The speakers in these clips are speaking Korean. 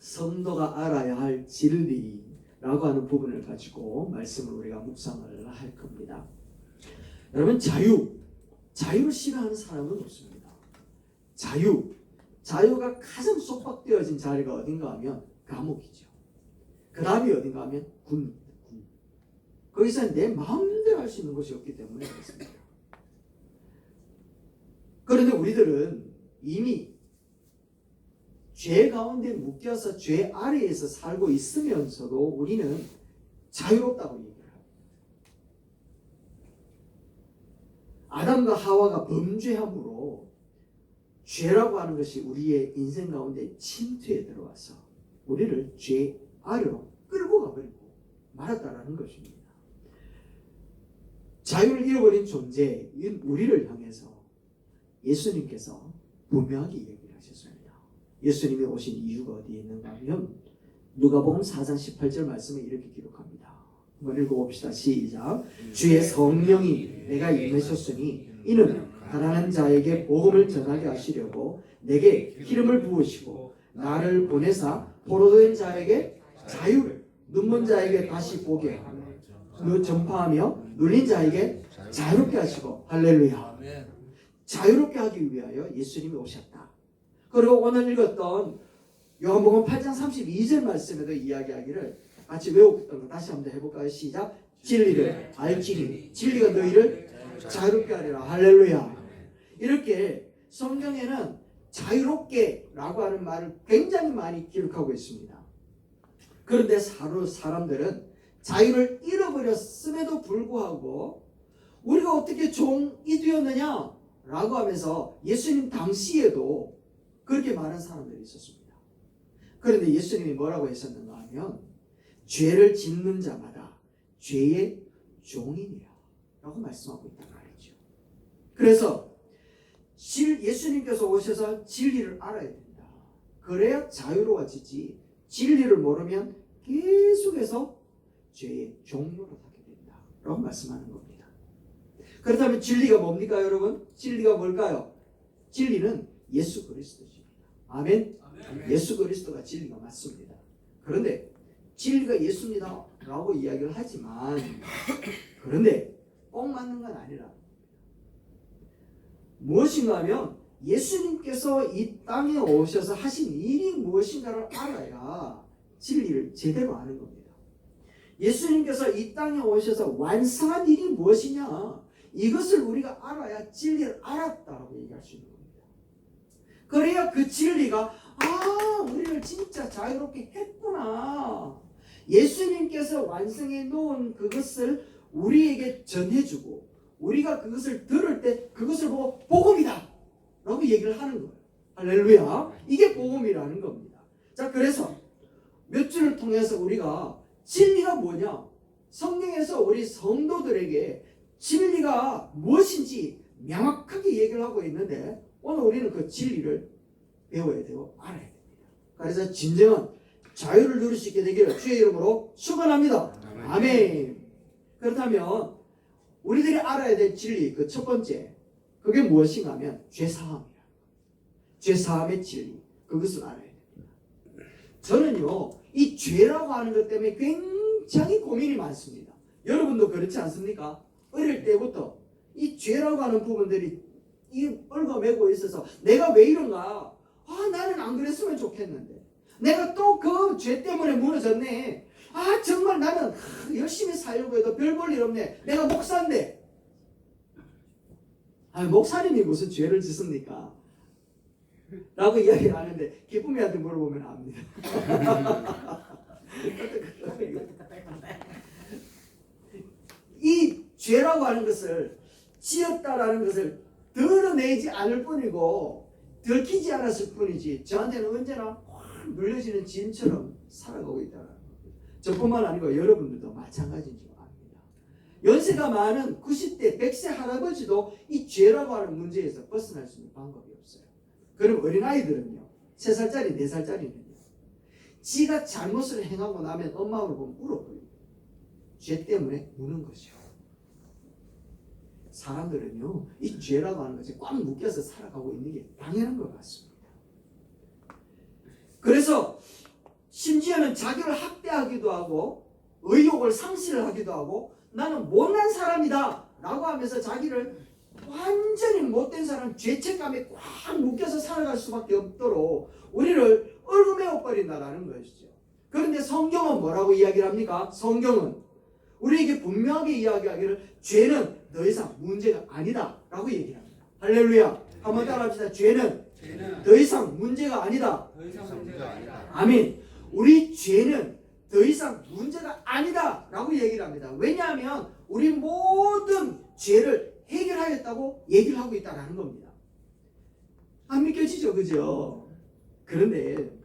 성도가 알아야 할 진리라고 하는 부분을 가지고 말씀을 우리가 묵상을 할 겁니다. 여러분, 자유를 싫어하는 사람은 없습니다. 자유가 가장 속박되어진 자리가 어딘가 하면 감옥이죠. 그 다음이 어딘가 하면 군. 거기서 내 마음대로 할 수 있는 것이 없기 때문에 그렇습니다. 그런데 우리들은 이미 죄 가운데 묶여서 죄 아래에서 살고 있으면서도 우리는 자유롭다고 얘기를 합니다. 아담과 하와가 범죄함으로 죄라고 하는 것이 우리의 인생 가운데 침투해 들어와서 우리를 죄 아래로 끌고 가버리고 말았다라는 것입니다. 자유를 잃어버린 존재인 우리를 향해서 예수님께서 분명하게 얘기를 하셨습니다. 예수님이 오신 이유가 어디에 있는가 하면 누가복음 4장 18절 말씀에 이렇게 기록합니다. 한번 읽어봅시다. 시작. 주의 성령이 내가 임하셨으니 이는 가난한 자에게 복음을 전하게 하시려고 내게 기름을 부으시고 나를 보내사 포로된 자에게 자유를, 눈먼 자에게 다시 보게 하며 전파하며 눌린 자에게 자유롭게 하시고. 할렐루야. 자유롭게 하기 위하여 예수님이 오셨다. 그리고 오늘 읽었던 요한복음 8장 32절 말씀에도 이야기하기를 같이 외웠던 거 다시 한번 해볼까요? 시작. 진리를 알지니 진리가 너희를 자유롭게 하리라. 할렐루야. 이렇게 성경에는 자유롭게 라고 하는 말을 굉장히 많이 기록하고 있습니다. 그런데 사람들은 자유를 잃어버렸음에도 불구하고 우리가 어떻게 종이 되었느냐 라고 하면서 예수님 당시에도 그렇게 말한 사람들이 있었습니다. 그런데 예수님이 뭐라고 하셨는가 하면 죄를 짓는 자마다 죄의 종이니라 라고 말씀하고 있단 말이죠. 그래서 예수님께서 오셔서 진리를 알아야 된다. 그래야 자유로워지지 진리를 모르면 계속해서 죄의 종로로 가게 된다 라고 말씀하는 겁니다. 그렇다면 진리가 뭡니까 여러분? 진리가 뭘까요? 진리는 예수 그리스도입니다. 아멘? 예수 그리스도가 진리가 맞습니다. 그런데 진리가 예수입니다 라고 이야기를 하지만 그런데 꼭 맞는 건 아니라 무엇인가 하면 예수님께서 이 땅에 오셔서 하신 일이 무엇인가를 알아야 진리를 제대로 아는 겁니다. 예수님께서 이 땅에 오셔서 완성한 일이 무엇이냐, 이것을 우리가 알아야 진리를 알았다라고 얘기할 수 있는 겁니다. 그래야 그 진리가 우리를 진짜 자유롭게 했구나, 예수님께서 완성해 놓은 그것을 우리에게 전해주고 우리가 그것을 들을 때 그것을 보고 복음이다 라고 얘기를 하는 거예요. 할렐루야. 이게 복음이라는 겁니다. 자, 그래서 몇 주를 통해서 우리가 진리가 뭐냐, 성경에서 우리 성도들에게 진리가 무엇인지 명확하게 얘기를 하고 있는데 오늘 우리는 그 진리를 배워야 되고 알아야 됩니다. 그래서 진정한 자유를 누릴 수 있게 되기를 주의 이름으로 축원합니다. 아멘. 그렇다면 우리들이 알아야 될 진리 그 첫 번째, 그게 무엇인가 하면 죄사함이라. 죄사함의 진리, 그것을 알아야 됩니다. 저는요 이 죄라고 하는 것 때문에 굉장히 고민이 많습니다. 여러분도 그렇지 않습니까? 어릴 때부터 이 죄라고 하는 부분들이 얽어매고 있어서 내가 왜 이런가, 나는 안 그랬으면 좋겠는데, 내가 또 그 죄 때문에 무너졌네, 정말 나는 열심히 살려고 해도 별 볼 일 없네, 내가 목사인데. 목사님이 무슨 죄를 짓습니까? 라고 이야기를 하는데 기쁨이한테 물어보면 압니다. 이 죄라고 하는 것을 지었다라는 것을 드러내지 않을 뿐이고 들키지 않았을 뿐이지 저한테는 언제나 확 눌려지는 짐처럼 살아가고 있다는 겁니다. 저뿐만 아니고 여러분들도 마찬가지인 줄 압니다. 연세가 많은 90대 100세 할아버지도 이 죄라고 하는 문제에서 벗어날 수 있는 방법이 없어요. 그럼 어린아이들은요, 3살짜리 4살짜리는요 지가 잘못을 행하고 나면 엄마를 보면 울어버립니다. 죄 때문에 우는 것이요. 사람들은요 이 죄라고 하는 것에 꽉 묶여서 살아가고 있는 게 당연한 것 같습니다. 그래서 심지어는 자기를 학대하기도 하고 의욕을 상실을 하기도 하고 나는 못난 사람이다 라고 하면서 자기를 완전히 못된 사람 죄책감에 꽉 묶여서 살아갈 수밖에 없도록 우리를 얽매어 버린다라는 것이죠. 그런데 성경은 뭐라고 이야기를 합니까? 성경은 우리에게 분명하게 이야기하기를 죄는 더 이상 문제가 아니다 라고 얘기를 합니다. 할렐루야. 한번 따라합시다. 죄는 더 이상 문제가 아니다. 아멘. 우리 죄는 더 이상 문제가 아니다 라고 얘기를 합니다. 왜냐하면 우리 모든 죄를 해결하겠다고 얘기를 하고 있다는 겁니다. 안 믿겨지죠? 그죠? 그런데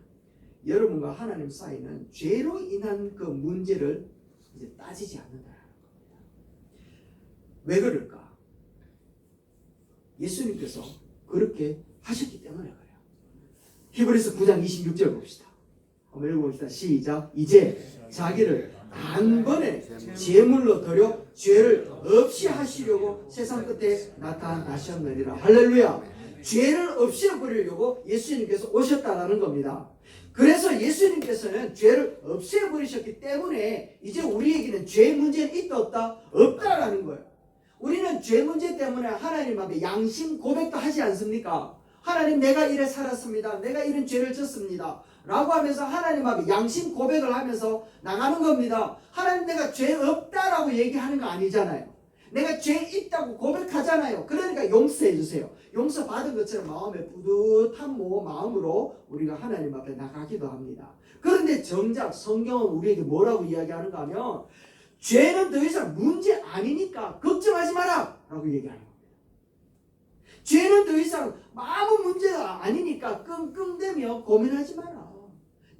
여러분과 하나님 사이는 죄로 인한 그 문제를 이제 따지지 않는다는 겁니다. 왜 그럴까? 예수님께서 그렇게 하셨기 때문에 그래요. 히브리서 9장 26절 봅시다. 한번 읽어봅시다. 시작. 이제 자기를 단번에 제물로 드려 죄를 없이 하시려고 세상 끝에 나타나셨느니라. 할렐루야. 죄를 없애버리려고 예수님께서 오셨다라는 겁니다. 그래서 예수님께서는 죄를 없애버리셨기 때문에 이제 우리에게는 죄 문제는 있다 없다? 없다라는 거예요. 우리는 죄 문제 때문에 하나님 앞에 양심 고백도 하지 않습니까? 하나님, 내가 이래 살았습니다. 내가 이런 죄를 졌습니다. 라고 하면서 하나님 앞에 양심 고백을 하면서 나가는 겁니다. 하나님, 내가 죄 없다라고 얘기하는 거 아니잖아요. 내가 죄 있다고 고백하잖아요. 그러니까 용서해 주세요. 용서 받은 것처럼 마음에 뿌듯한 마음으로 우리가 하나님 앞에 나가기도 합니다. 그런데 정작 성경은 우리에게 뭐라고 이야기하는가 하면 죄는 더 이상 문제 아니니까 걱정하지 마라 라고 얘기하는 겁니다. 죄는 더 이상 아무 문제가 아니니까 끙끙대며 고민하지 마라.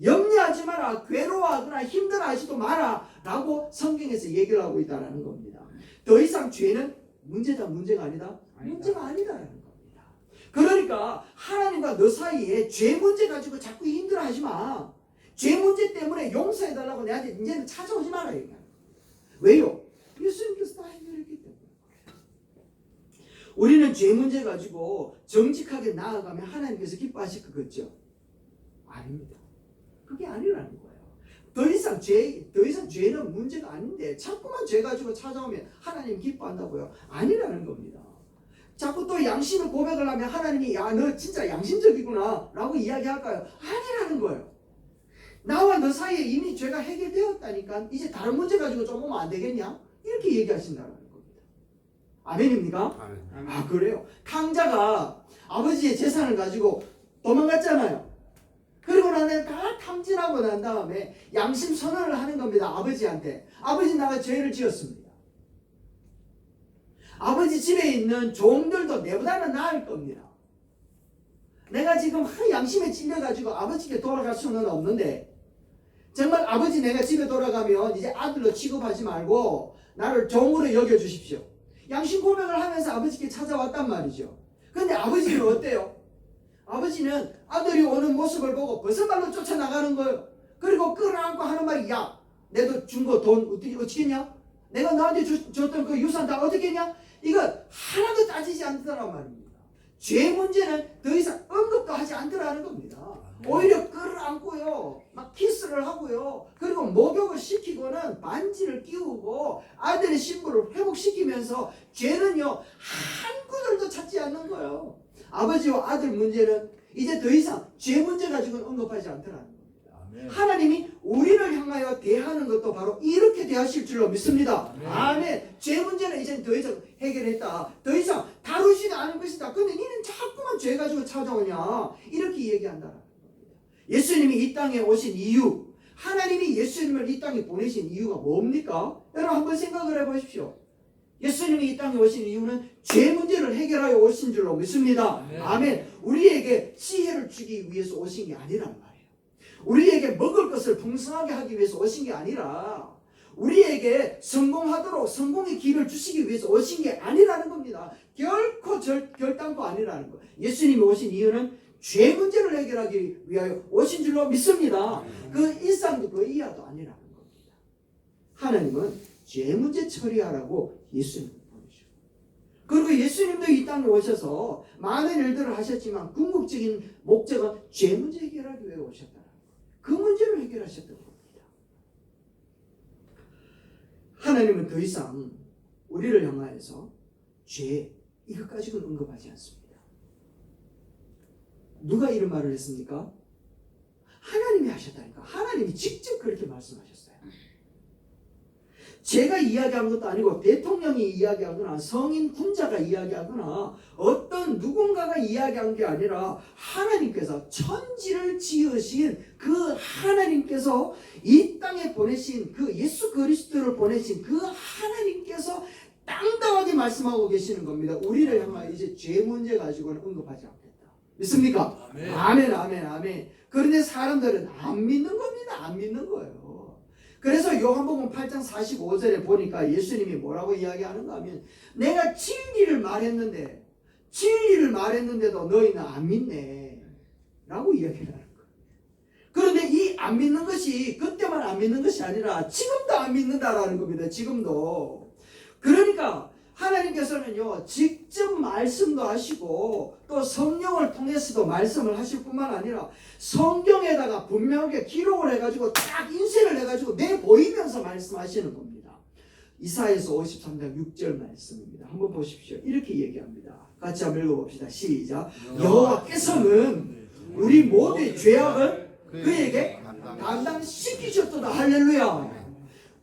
염려하지 마라. 괴로워하거나 힘들어하지도 마라 라고 성경에서 얘기를 하고 있다는 겁니다. 더 이상 죄는 문제가 아니다? 문제가 아니다라는 겁니다. 그러니까 하나님과 너 사이에 죄 문제 가지고 자꾸 힘들어하지 마. 죄 문제 때문에 용서해달라고 내한테 이제는 찾아오지 마라. 왜요? 예수님께서 다 해결했기 때문에. 우리는 죄 문제 가지고 정직하게 나아가면 하나님께서 기뻐하실 것 같죠? 아닙니다. 그게 아니라는 거예요. 더 이상 죄는 문제가 아닌데 자꾸만 죄 가지고 찾아오면 하나님 기뻐한다고요? 아니라는 겁니다. 자꾸 또 양심을 고백을 하면 하나님이 야, 너 진짜 양심적이구나 라고 이야기할까요? 아니라는 거예요. 나와 너 사이에 이미 죄가 해결되었다니까 이제 다른 문제 가지고 좀 오면 안 되겠냐? 이렇게 얘기하신다는 겁니다. 아멘입니까? 아멘. 아, 그래요? 탕자가 아버지의 재산을 가지고 도망갔잖아요. 그리고 나는 다 탐진하고 난 다음에 양심 선언을 하는 겁니다. 아버지한테. 아버지, 내가 죄를 지었습니다. 아버지 집에 있는 종들도 내보다는 나을 겁니다. 내가 지금 양심에 찔려가지고 아버지께 돌아갈 수는 없는데 정말 아버지, 내가 집에 돌아가면 이제 아들로 취급하지 말고 나를 종으로 여겨주십시오. 양심 고백을 하면서 아버지께 찾아왔단 말이죠. 그런데 아버지는 어때요? 아버지는 아들이 오는 모습을 보고 버선발로 쫓아나가는 거예요. 그리고 끌어안고 하는 말이, 야, 내도 준 거 돈 어떻게 했냐? 내가 너한테 줬던 그 유산 다 어떻게 했냐? 이거 하나도 따지지 않더란 말입니다. 죄 문제는 더 이상 언급도 하지 않더라는 겁니다. 오히려 끌어안고요, 막 키스를 하고요, 그리고 목욕을 시키고는 반지를 끼우고 아들의 신분을 회복시키면서 죄는요 한 구절도 찾지 않는 거예요. 아버지와 아들 문제는 이제 더 이상 죄 문제 가지고는 언급하지 않더라는 겁니다. 아멘. 하나님이 우리를 향하여 대하는 것도 바로 이렇게 대하실 줄로 믿습니다. 아멘. 아멘. 죄 문제는 이제 더 이상 해결했다. 더 이상 다루지도 않을 것이다. 근데 니는 자꾸만 죄 가지고 찾아오냐? 이렇게 얘기한다는 겁니다. 예수님이 이 땅에 오신 이유, 하나님이 예수님을 이 땅에 보내신 이유가 뭡니까? 여러분 한번 생각을 해보십시오. 예수님이 이 땅에 오신 이유는 죄 문제를 해결하여 오신 줄로 믿습니다. 아멘. 아멘. 우리에게 지혜를 주기 위해서 오신 게 아니란 말이에요. 우리에게 먹을 것을 풍성하게 하기 위해서 오신 게 아니라 우리에게 성공하도록 성공의 길을 주시기 위해서 오신 게 아니라는 겁니다. 결코 결단코 아니라는 거예요. 예수님이 오신 이유는 죄 문제를 해결하기 위하여 오신 줄로 믿습니다. 그 일상도 그 이하도 아니라는 겁니다. 하나님은 죄 문제 처리하라고 예수님을 보내주고, 그리고 예수님도 이 땅에 오셔서 많은 일들을 하셨지만 궁극적인 목적은 죄 문제 해결하기 위해 오셨다. 그 문제를 해결하셨던 겁니다. 하나님은 더 이상 우리를 향하여서 죄 이것 가지고는 언급하지 않습니다. 누가 이런 말을 했습니까? 하나님이 하셨다니까. 하나님이 직접 그렇게 말씀하셨어요. 제가 이야기한 것도 아니고 대통령이 이야기하거나 성인 군자가 이야기하거나 어떤 누군가가 이야기한 게 아니라 하나님께서 천지를 지으신 그 하나님께서 이 땅에 보내신 그 예수 그리스도를 보내신 그 하나님께서 당당하게 말씀하고 계시는 겁니다. 우리를 향하여 이제 죄 문제 가지고는 언급하지 않겠다. 믿습니까? 아멘. 아멘, 아멘, 아멘. 그런데 사람들은 안 믿는 겁니다. 안 믿는 거예요. 그래서 요한복음 8장 45절에 보니까 예수님이 뭐라고 이야기하는가 하면 내가 진리를 말했는데도 너희는 안 믿네 라고 이야기를 하는 거예요. 그런데 이 안 믿는 것이 그때만 안 믿는 것이 아니라 지금도 안 믿는다라는 겁니다. 지금도. 그러니까 하나님께서는요 직접 말씀도 하시고 또 성령을 통해서도 말씀을 하실 뿐만 아니라 성경에다가 분명하게 기록을 해가지고 딱 인쇄를 해가지고 내보이면서 말씀하시는 겁니다. 이사야서 53장 6절 말씀입니다. 한번 보십시오. 이렇게 얘기합니다. 같이 한번 읽어봅시다. 시작. 여호와께서는 우리 모두의 죄악을 그에게 감당시키셨도다. 할렐루야.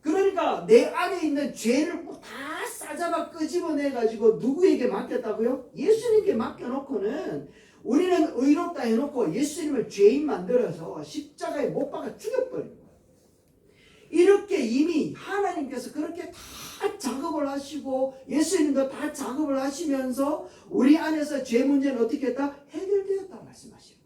그러니까 내 안에 있는 죄를 다 싸잡아 끄집어내가지고 누구에게 맡겼다고요? 예수님께 맡겨놓고는 우리는 의롭다 해놓고 예수님을 죄인 만들어서 십자가에 못 박아 죽여버린 거예요. 이렇게 이미 하나님께서 그렇게 다 작업을 하시고 예수님도 다 작업을 하시면서 우리 안에서 죄 문제는 어떻게 했다? 해결되었다 말씀하시는 거예요.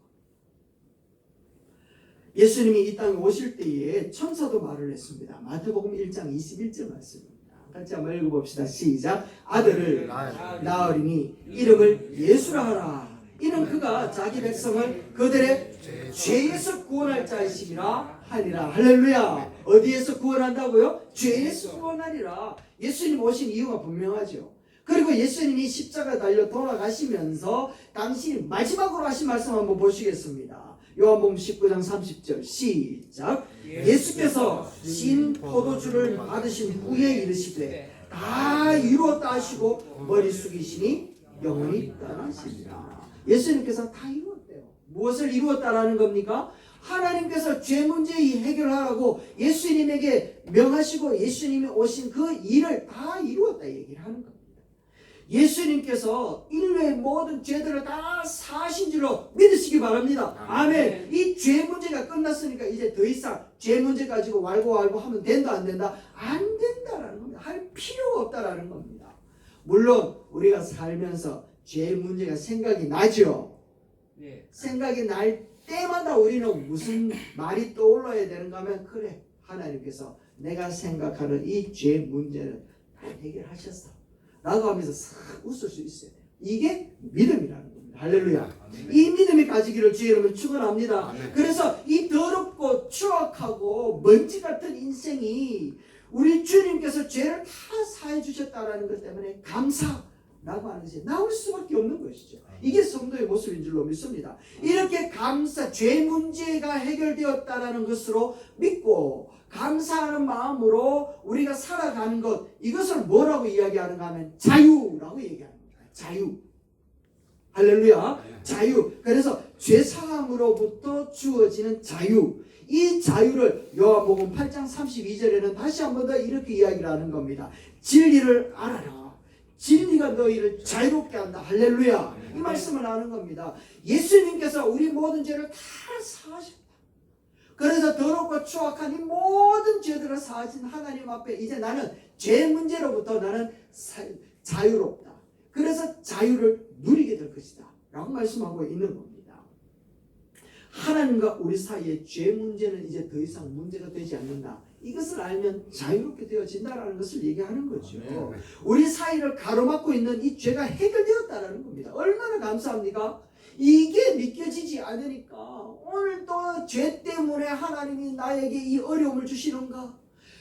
예수님이 이 땅에 오실 때에 천사도 말을 했습니다. 마태복음 1장 21절 말씀입니다. 같이 한번 읽어봅시다. 시작. 아들을 낳으리니 이름을 예수라 하라. 이는 그가 자기 백성을 그들의 죄에서 구원할 자이심이라 하니라. 할렐루야. 어디에서 구원한다고요? 죄에서 구원하리라. 예수님 오신 이유가 분명하죠. 그리고 예수님이 십자가 달려 돌아가시면서 당신이 마지막으로 하신 말씀 한번 보시겠습니다. 요한복음 19장 30절 시작. 예수께서 신 포도주를 받으신 후에 이르시되 다 이루었다 하시고 머리 숙이시니 영원히 떠나시리라. 예수님께서 다 이루었대요. 무엇을 이루었다라는 겁니까? 하나님께서 죄 문제 해결하라고 예수님에게 명하시고 예수님이 오신 그 일을 다 이루었다 얘기를 하는 겁니다. 예수님께서 인류의 모든 죄들을 다 사신 줄로 믿으시기 바랍니다. 아멘. 이 죄 문제가 끝났으니까 이제 더 이상 죄 문제 가지고 왈고 하면 된다 안 된다? 안 된다라는 겁니다. 할 필요가 없다라는 겁니다. 물론 우리가 살면서 죄 문제가 생각이 나죠. 생각이 날 때마다 우리는 무슨 말이 떠올라야 되는가 하면 그래 하나님께서 내가 생각하는 이 죄 문제는 다 해결하셨어 라고 하면서 싹 웃을 수 있어야 돼요. 이게 믿음이라는 겁니다. 할렐루야. 이 믿음이 가지기를 주의 이름으로 축원합니다. 그래서 이 더럽고 추악하고 먼지 같은 인생이 우리 주님께서 죄를 다 사해 주셨다라는 것 때문에 감사라고 하는 것이 나올 수밖에 없는 것이죠. 이게 성도의 모습인 줄로 믿습니다. 이렇게 죄 문제가 해결되었다라는 것으로 믿고 감사하는 마음으로 우리가 살아가는 것, 이것을 뭐라고 이야기하는가 하면 자유라고 얘기합니다. 자유. 할렐루야. 자유. 그래서 죄사함으로부터 주어지는 자유. 이 자유를 요한복음 8장 32절에는 다시 한 번 더 이렇게 이야기를 하는 겁니다. 진리를 알아라. 진리가 너희를 자유롭게 한다. 할렐루야. 이 말씀을 하는 겁니다. 예수님께서 우리 모든 죄를 다 사하셨다. 그래서 더럽고 추악한 이 모든 죄들을 사하신 하나님 앞에 이제 나는 죄 문제로부터 나는 자유롭다. 그래서 자유를 누리게 될 것이다 라고 말씀하고 있는 겁니다. 하나님과 우리 사이의 죄 문제는 이제 더 이상 문제가 되지 않는다. 이것을 알면 자유롭게 되어진다라는 것을 얘기하는 거죠. 우리 사이를 가로막고 있는 이 죄가 해결되었다라는 겁니다. 얼마나 감사합니까? 이게 믿겨지지 않으니까 오늘 또 죄 때문에 하나님이 나에게 이 어려움을 주시는가?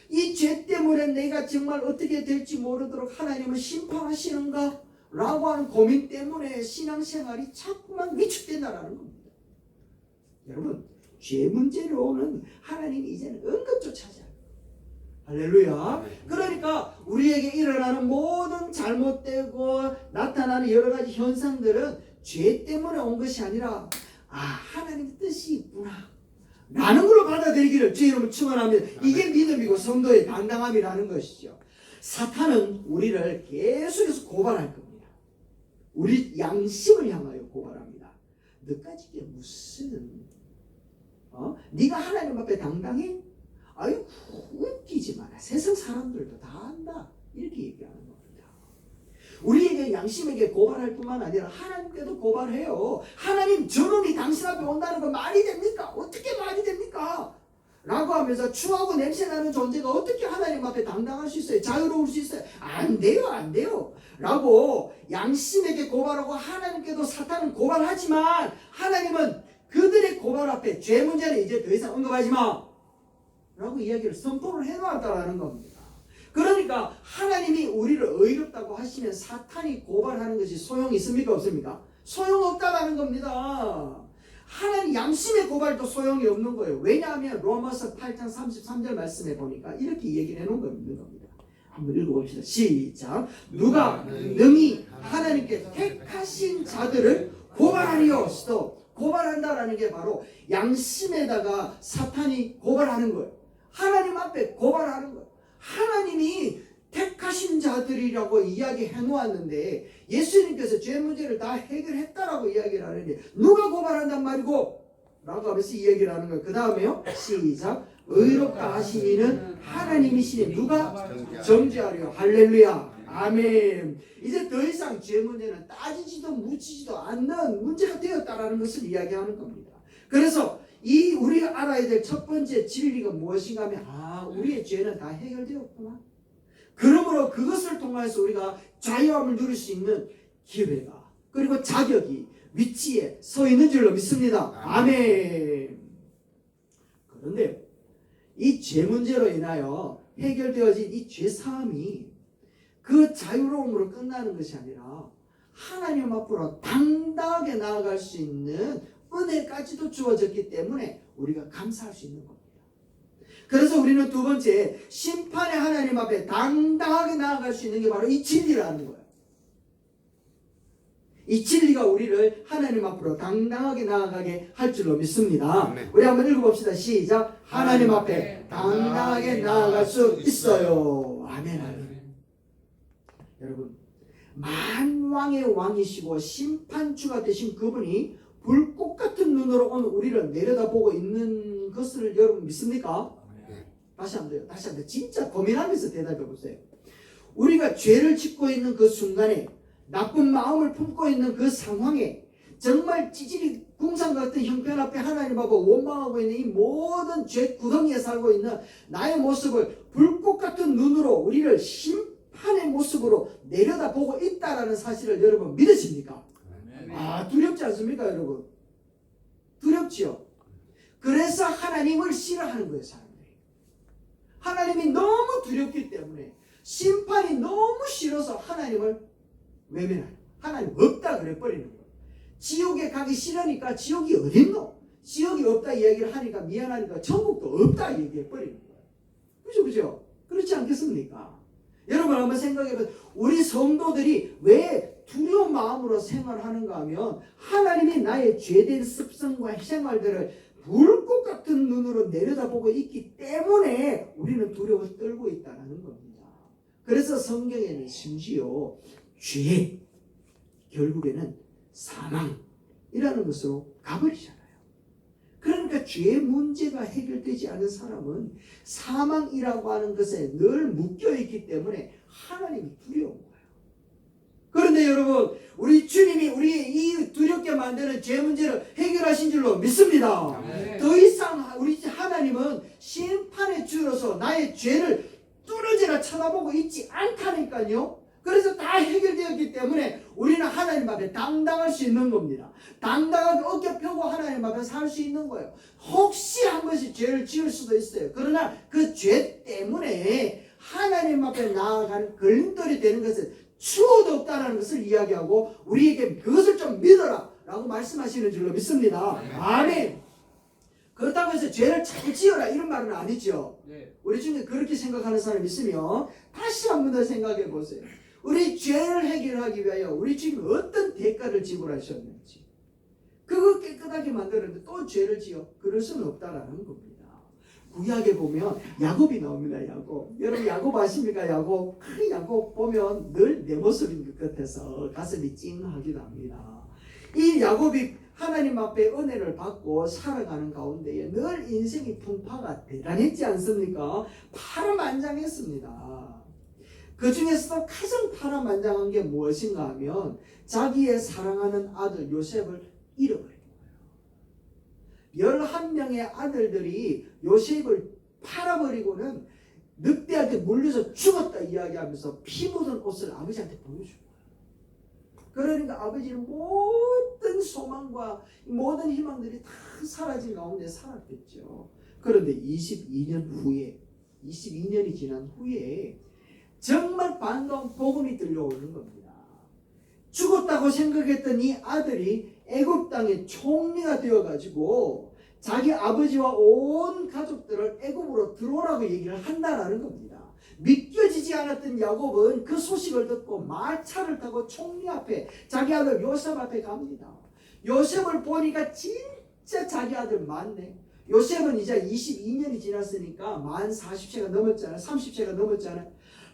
이 죄 때문에 내가 정말 어떻게 될지 모르도록 하나님을 심판하시는가? 라고 하는 고민 때문에 신앙생활이 자꾸만 위축된다라는 겁니다. 여러분, 죄 문제로는 하나님이 이제는 응급조차 하지 않아요. 할렐루야. 그러니까 우리에게 일어나는 모든 잘못되고 나타나는 여러 가지 현상들은 죄 때문에 온 것이 아니라 하나님의 뜻이 있구나 라는 걸로 받아들이기를 주의 이름으로 축원합니다. 이게 믿음이고 성도의 당당함이라는 것이죠. 사탄은 우리를 계속해서 고발할 겁니다. 우리 양심을 향하여 고발합니다. 너까지 이게 무슨 네가 하나님 앞에 당당해? 아유 웃기지 마라. 세상 사람들도 다 안다. 이렇게 얘기하는 겁니다. 우리에게 양심에게 고발할 뿐만 아니라 하나님께도 고발해요. 하나님 저놈이 당신 앞에 온다는 건 말이 됩니까? 어떻게 말이 됩니까? 라고 하면서 추하고 냄새나는 존재가 어떻게 하나님 앞에 당당할 수 있어요? 자유로울 수 있어요? 안 돼요, 안 돼요. 라고 양심에게 고발하고 하나님께도 사탄은 고발하지만 하나님은 그들의 고발 앞에 죄 문제는 이제 더 이상 언급하지 마 라고 이야기를 선포를 해놓았다는 겁니다. 그러니까 하나님이 우리를 의롭다고 하시면 사탄이 고발하는 것이 소용이 있습니까? 없습니까? 소용없다라는 겁니다. 하나님 양심의 고발도 소용이 없는 거예요. 왜냐하면 로마서 8장 33절 말씀에 보니까 이렇게 얘기를 해놓은 겁니다. 한번 읽어봅시다. 시작. 누가 능히 하나님께 택하신 자들을 고발하리요. 스톱. 고발한다라는 게 바로 양심에다가 사탄이 고발하는 거예요. 하나님 앞에 고발하는 거예요. 하나님이 택하신 자들이라고 이야기해 놓았는데 예수님께서 죄 문제를 다 해결했다라고 이야기를 하는데 누가 고발한단 말이고? 라고 하면서 이야기를 하는 거예요. 그 다음에요. 시작. 의롭다 하신 이는 하나님이시니 누가 정죄하려. 할렐루야. 아멘. 이제 더 이상 죄 문제는 따지지도 묻히지도 않는 문제가 되었다라는 것을 이야기하는 겁니다. 그래서 우리가 알아야 될 첫 번째 진리가 무엇인가 하면 우리의 죄는 다 해결되었구나. 그러므로 그것을 통해서 우리가 자유함을 누릴 수 있는 기회가 그리고 자격이 위치에 서 있는 줄로 믿습니다. 아멘. 그런데 이 죄 문제로 인하여 해결되어진 이 죄사함이 그 자유로움으로 끝나는 것이 아니라 하나님 앞으로 당당하게 나아갈 수 있는 은혜까지도 주어졌기 때문에 우리가 감사할 수 있는 겁니다. 그래서 우리는 두 번째 심판의 하나님 앞에 당당하게 나아갈 수 있는 게 바로 이 진리라는 거예요. 이 진리가 우리를 하나님 앞으로 당당하게 나아가게 할 줄로 믿습니다. 우리 한번 읽어봅시다. 시작. 하나님 앞에 당당하게 나아갈 수 있어요. 아멘. 아멘. 여러분, 만왕의 왕이시고 심판주가 되신 그분이 불꽃 같은 눈으로 오늘 우리를 내려다보고 있는 것을 여러분 믿습니까? 다시 한번 진짜 고민하면서 대답해 보세요. 우리가 죄를 짓고 있는 그 순간에 나쁜 마음을 품고 있는 그 상황에 정말 찌질이 궁상 같은 형편 앞에 하나님 앞에 원망하고 있는 이 모든 죄 구덩이에 살고 있는 나의 모습을 불꽃 같은 눈으로 우리를 심판의 모습으로 내려다보고 있다라는 사실을 여러분 믿으십니까? 두렵지 않습니까, 여러분? 두렵지요? 그래서 하나님을 싫어하는 거예요, 사람들이. 하나님이 너무 두렵기 때문에 심판이 너무 싫어서 하나님을 외면하는, 하나님 없다 그래 버리는 거예요. 지옥에 가기 싫으니까 지옥이 어딨노? 지옥이 없다 이야기를 하니까 미안하니까 천국도 없다 얘기해 버리는 거예요. 그죠? 그렇지 않겠습니까? 여러분 한번 생각해보세요. 우리 성도들이 왜 두려운 마음으로 생활하는가 하면 하나님이 나의 죄된 습성과 생활들을 불꽃 같은 눈으로 내려다보고 있기 때문에 우리는 두려워 떨고 있다는 겁니다. 그래서 성경에는 심지어 죄, 결국에는 사망이라는 것으로 가버리잖아요. 그러니까 죄 문제가 해결되지 않은 사람은 사망이라고 하는 것에 늘 묶여있기 때문에 하나님이 두려운 거예요. 그런데 여러분, 우리 주님이 우리 이 두렵게 만드는 죄 문제를 해결하신 줄로 믿습니다. 더 이상 우리 하나님은 심판의 주로서 나의 죄를 뚫어지나 쳐다보고 있지 않다니까요. 그래서 다 해결되었기 때문에 우리는 하나님 앞에 당당할 수 있는 겁니다. 당당하게 어깨 펴고 하나님 앞에 살 수 있는 거예요. 혹시 한 번씩 죄를 지을 수도 있어요. 그러나 그 죄 때문에 하나님 앞에 나아가는 걸림돌이 되는 것은 추호도 없다는 것을 이야기하고 우리에게 그것을 좀 믿어라 라고 말씀하시는 줄로 믿습니다. 아멘. 그렇다고 해서 죄를 잘 지어라 이런 말은 아니죠. 네. 우리 중에 그렇게 생각하는 사람 있으면 다시 한 번 더 생각해 보세요. 우리 죄를 해결하기 위하여 우리 주님이 어떤 대가를 지불하셨는지, 그거 깨끗하게 만들었는데 또 죄를 지어? 그럴 수는 없다라는 겁니다. 구약에 보면 야곱이 나옵니다. 야곱. 여러분 야곱 아십니까? 야곱. 그 야곱 보면 늘 내 모습인 것 같아서 가슴이 찡하기도 합니다. 이 야곱이 하나님 앞에 은혜를 받고 살아가는 가운데에 늘 인생이 풍파가 대단했지 않습니까? 파란만장했습니다. 그 중에서도 가장 파란만장한 게 무엇인가 하면 자기의 사랑하는 아들 요셉을 잃어버린 거예요. 11명의 아들들이 요셉을 팔아버리고는 늑대한테 물려서 죽었다 이야기하면서 피 묻은 옷을 아버지한테 보여준 거예요. 그러니까 아버지는 모든 소망과 모든 희망들이 다 사라진 가운데 살았겠죠. 그런데 22년이 지난 후에 정말 반가운 복음이 들려오는 겁니다. 죽었다고 생각했던 이 아들이 애굽 땅의 총리가 되어가지고 자기 아버지와 온 가족들을 애굽으로 들어오라고 얘기를 한다라는 겁니다. 믿겨지지 않았던 야곱은 그 소식을 듣고 마차를 타고 총리 앞에, 자기 아들 요셉 앞에 갑니다. 요셉을 보니까 진짜 자기 아들 맞네. 요셉은 이제 22년이 지났으니까 만 40세가 넘었잖아요. 30세가 넘었잖아요.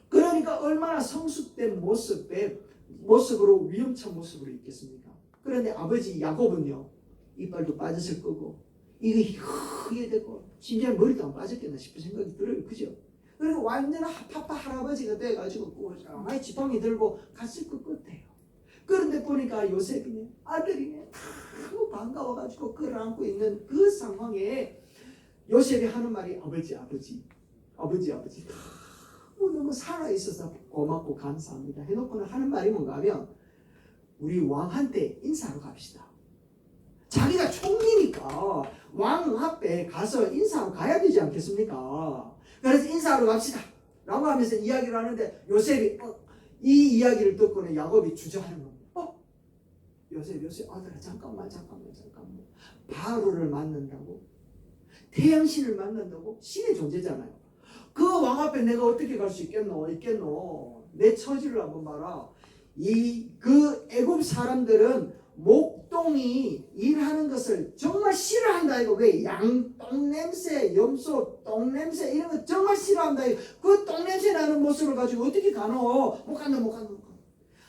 그러니까 얼마나 성숙된 모습으로 위험찬 모습으로 있겠습니까? 그런데 아버지 야곱은요, 이빨도 빠졌을 거고 이거 크게 되고 심지어 머리도 안 빠졌겠나 싶은 생각이 들어요. 그죠? 그리고 완전 파파 할아버지가 돼가지고 많이 지팡이 들고 갔을 것 같아요. 그런데 보니까 요셉이네, 아들이네, 너무 반가워가지고 끌어안고 있는 그 상황에 요셉이 하는 말이 아버지 너무 살아있어서 고맙고 감사합니다 해놓고는 하는 말이 뭔가 하면 우리 왕한테 인사하러 갑시다. 자기가 총리니까 왕 앞에 가서 인사하러 가야 되지 않겠습니까? 그래서 인사하러 갑시다 라고 하면서 이야기를 하는데 요셉이 이 이야기를 듣고는 야곱이 주저하는 겁니다. 요셉 아들아 잠깐만 바로를 만난다고? 태양신을 만난다고? 신의 존재잖아요. 그 왕 앞에 내가 어떻게 갈 수 있겠노? 내 처지를 한번 봐라. 그 애굽 사람들은 목동이 일하는 것을 정말 싫어한다 이거. 왜? 양똥 냄새, 염소 똥 냄새 이런 거 정말 싫어한다 이거. 그 똥 냄새 나는 모습을 가지고 어떻게 가노? 못 간다.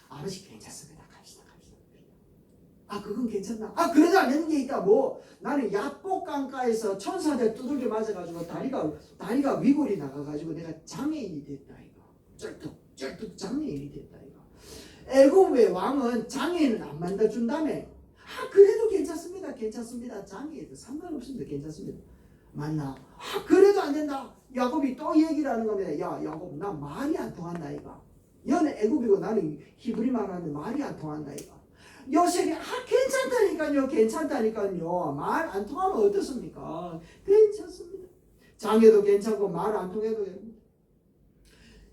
아버지 괜찮습니다. 갑시다. 그건 괜찮나? 그래도 안 되는 게 있다. 나는 야복강가에서 천사한테 두들겨 맞아가지고 다리가 위골이 나가가지고 내가 장애인이 됐다 이거. 쩔뚝 장애인이 됐다 이거. 애굽의 왕은 장애인은 안 만나준다며. 그래도 괜찮습니다. 장애인도 상관없습니다. 괜찮습니다. 맞나? 그래도 안 된다. 야곱이 또 얘기를 하는 겁니다. 야 야곱, 나 말이 안 통한다 이거. 너는 애굽이고 나는 히브리 말하는데 말이 안 통한다 이거. 요셉이 괜찮다니까요. 말 안 통하면 어떻습니까? 괜찮습니다. 장애도 괜찮고 말 안 통해도 됩니다.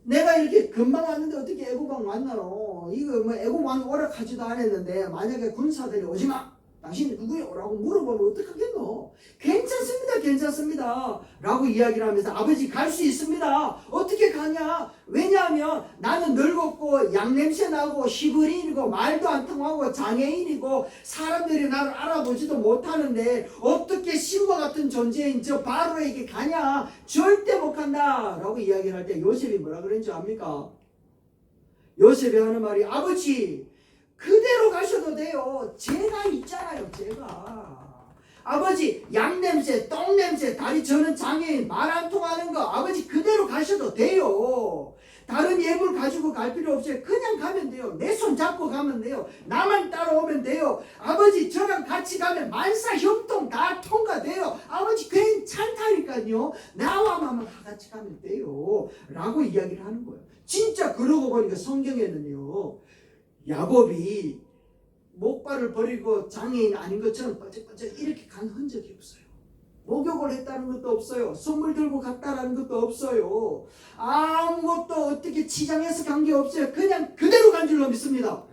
내가 이렇게 금방 왔는데 어떻게 애굽왕 만나노? 이거 애굽 왕이 오락하지도 않았는데 만약에 군사들이 오지마, 당신이 누구예요? 라고 물어보면 어떡하겠노? 괜찮습니다 라고 이야기를 하면서 아버지 갈 수 있습니다. 어떻게 가냐? 왜냐하면 나는 늙었고 양냄새 나고 히브리인이고 말도 안 통하고 장애인이고 사람들이 나를 알아보지도 못하는데 어떻게 신과 같은 존재인 저 바로에게 가냐? 절대 못 간다 라고 이야기를 할 때 요셉이 뭐라 그랬는지 압니까? 요셉이 하는 말이 아버지 그대로 가셔도 돼요. 제가 있잖아요. 아버지 양냄새, 똥냄새, 저는 장애인, 말 안 통하는 거 아버지 그대로 가셔도 돼요. 다른 예물 가지고 갈 필요 없어요. 그냥 가면 돼요. 내 손 잡고 가면 돼요. 나만 따라오면 돼요. 아버지 저랑 같이 가면 만사 형통 다 통과돼요. 아버지 괜찮다니까요. 나와만 같이 가면 돼요 라고 이야기를 하는 거예요. 진짜 그러고 보니까 성경에는요 야곱이 목발을 버리고 장애인 아닌 것처럼 뻐쩍뻐쩍 이렇게 간 흔적이 없어요. 목욕을 했다는 것도 없어요. 선물 들고 갔다라는 것도 없어요. 아무것도 어떻게 치장해서 간 게 없어요. 그냥 그대로 간 줄로 믿습니다.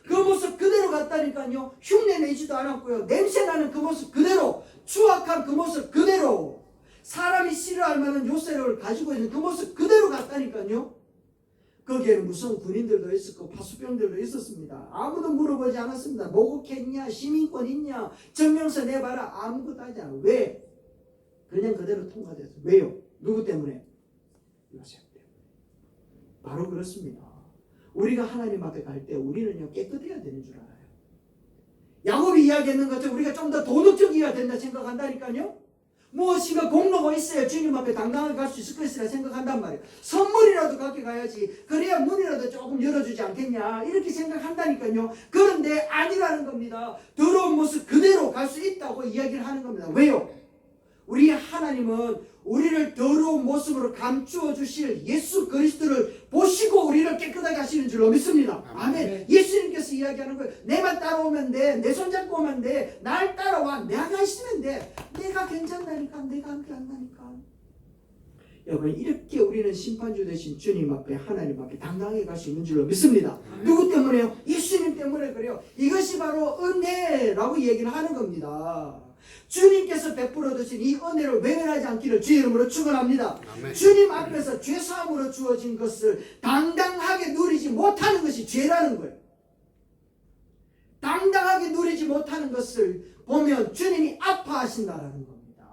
그 모습 그대로 갔다니까요. 흉내 내지도 않았고요. 냄새 나는 그 모습 그대로 추악한 그 모습 그대로, 사람이 싫어할 만한 요새를 가지고 있는 그 모습 그대로 갔다니까요. 거기에는 무서운 군인들도 있었고 파수병들도 있었습니다. 아무도 물어보지 않았습니다. 모국했냐, 시민권 있냐, 증명서 내봐라, 아무것도 하지 않아. 왜? 그냥 그대로 통과됐어. 왜요? 누구 때문에? 요셉 때문에. 바로 그렇습니다. 우리가 하나님 앞에 갈 때 우리는요, 깨끗해야 되는 줄 알아요. 야곱이 이야기했는 것처럼 우리가 좀 더 도덕적이어야 된다 생각한다니까요. 무엇인가 공로가 있어야 주님 앞에 당당하게 갈 수 있을 것이라 생각한단 말이에요. 선물이라도 갖게 가야지, 그래야 문이라도 조금 열어주지 않겠냐, 이렇게 생각한다니까요. 그런데 아니라는 겁니다. 더러운 모습 그대로 갈 수 있다고 이야기를 하는 겁니다. 왜요? 우리 하나님은 우리를 더러운 모습으로 감추어 주실 예수 그리스도를 보시고 우리를 깨끗하게 하시는 줄로 믿습니다. 아멘. 예수님께서 이야기하는 거예요. 내만 따라오면 돼. 내 손잡고 오면 돼. 날 따라와. 내가 있으면 돼. 내가 괜찮다니까. 내가 함께 한다니까. 여러분, 이렇게 우리는 심판주 되신 주님 앞에, 하나님 앞에 당당하게 갈 수 있는 줄로 믿습니다. 누구 때문에요? 예수님 때문에 그래요. 이것이 바로 은혜라고 얘기를 하는 겁니다. 주님께서 베풀어 주신 이 은혜를 외면하지 않기를 주의 이름으로 축원합니다. 주님 앞에서 죄사함으로 주어진 것을 당당하게 누리지 못하는 것이 죄라는 거예요. 당당하게 누리지 못하는 것을 보면 주님이 아파하신다라는 겁니다.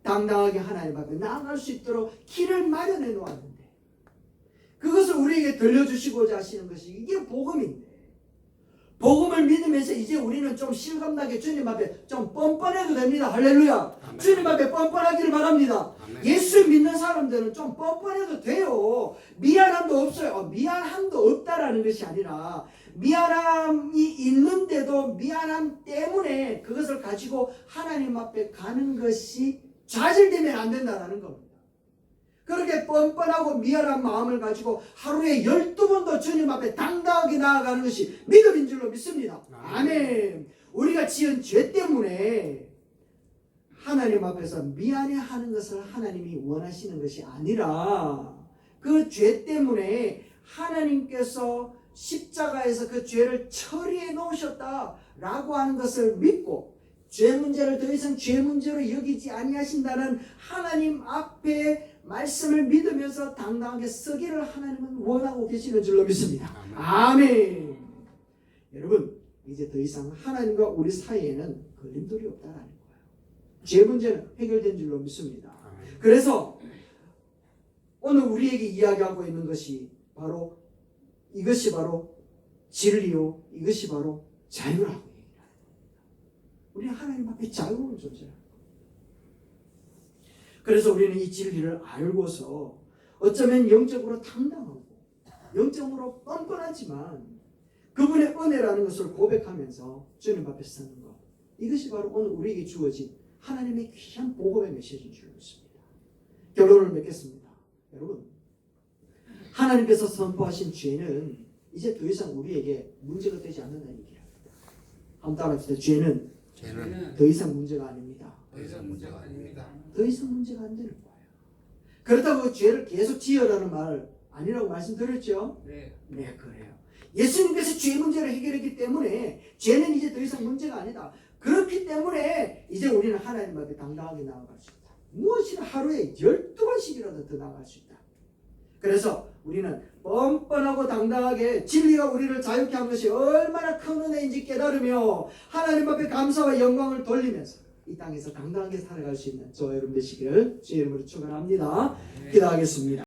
당당하게 하나님 앞에 나아갈 수 있도록 길을 마련해 놓았는데, 그것을 우리에게 들려주시고자 하시는 것이 이게 복음인데, 복음을 믿으면서 이제 우리는 좀 실감나게 주님 앞에 좀 뻔뻔해도 됩니다. 할렐루야. 아멘. 주님 앞에 뻔뻔하기를 바랍니다. 아멘. 예수 믿는 사람들은 좀 뻔뻔해도 돼요. 미안함도 없어요. 미안함도 없다라는 것이 아니라, 미안함이 있는데도 미안함 때문에 그것을 가지고 하나님 앞에 가는 것이 좌절되면 안 된다는 겁니다. 그렇게 뻔뻔하고 미안한 마음을 가지고 하루에 12번도 주님 앞에 당당하게 나아가는 것이 믿음인 줄로 믿습니다. 아멘. 우리가 지은 죄 때문에 하나님 앞에서 미안해하는 것을 하나님이 원하시는 것이 아니라, 그 죄 때문에 하나님께서 십자가에서 그 죄를 처리해 놓으셨다라고 하는 것을 믿고, 죄 문제를 더 이상 죄 문제로 여기지 아니하신다는 하나님 앞에 말씀을 믿으면서 당당하게 서기를 하나님은 원하고 계시는 줄로 믿습니다. 아멘. 여러분, 이제 더 이상 하나님과 우리 사이에는 걸림돌이 없다라는 거예요. 죄 문제는 해결된 줄로 믿습니다. 그래서 오늘 우리에게 이야기하고 있는 것이 바로, 이것이 바로 진리요, 이것이 바로 자유라고 얘기합니다. 우리는 하나님 앞에 자유로운 존재라. 그래서 우리는 이 진리를 알고서 어쩌면 영적으로 당당하고 영적으로 뻔뻔하지만 그분의 은혜라는 것을 고백하면서 주님 앞에 서는 것, 이것이 바로 오늘 우리에게 주어진 하나님의 귀한 복음의 메시지인 줄 믿습니다. 결론을 맺겠습니다. 여러분, 하나님께서 선포하신 죄는 이제 더 이상 우리에게 문제가 되지 않는다는 얘기합니다. 한번 따라합시다. 죄는 더 이상 문제가 아닙니다. 더 이상 문제가 아닙니다. 더 이상 문제가 안 되는 거예요. 그렇다고 죄를 계속 지으라는 말 아니라고 말씀드렸죠? 네. 네, 그래요. 예수님께서 죄 문제를 해결했기 때문에 죄는 이제 더 이상 문제가 아니다. 그렇기 때문에 이제 우리는 하나님 앞에 당당하게 나아갈 수 있다. 무엇이나 하루에 12번씩이라도 더 나아갈 수 있다. 그래서 우리는 뻔뻔하고 당당하게 진리가 우리를 자유케 한 것이 얼마나 큰 은혜인지 깨달으며 하나님 앞에 감사와 영광을 돌리면서 이 땅에서 당당하게 살아갈 수 있는 저와 여러분 되시기를 주의 이름으로 축원합니다. 기도하겠습니다.